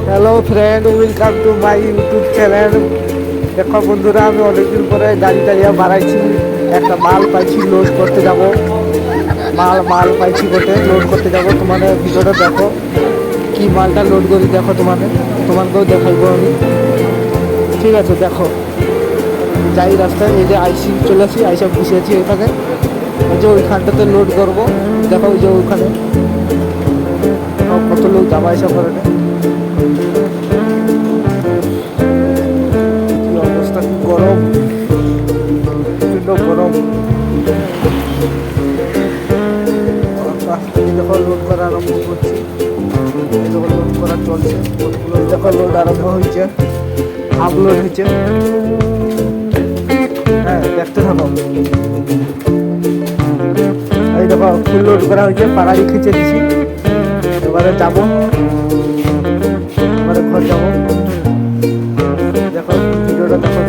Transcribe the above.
Hello friend, welcome to my YouTube channel. দেখো বন্ধুরা, আমি অনেকদিন পরে গাড়ি টাড়িয়া বাড়াইছি, একটা মাল পাইছি, লোড করতে যাব। মাল পাইছি বটে, লোড করতে যাব। তোমাদের ভিডিওটা দেখো, কি মালটা লোড করি দেখো, তোমাকেও দেখাইবো আমি। ঠিক আছে, দেখো যাই রাস্তায়, এই যে আইসি চলে আসি, আইসা বসেছি ওইখানে, ওই যে ওইখানটাতে লোড করবো। দেখো ওই যে ওইখানে কত লোক যাওয়া আসা করে না। কি অবস্থা, কি গরম, প্রচণ্ড গরম। দেখো লোড করা আরম্ভ করছি, দেখো লোড করা চলছে, দেখো লোড আরম্ভ হয়েছে, আপলোড হয়েছে। হ্যাঁ, দেখতে থাকো। এই দেখো ফুল লোড করা হয়েছে, পাড়াই খিচে দিছি। এবারে যাবো, এবারে ঘর যাবো। দেখো ভিডিওটা দেখো।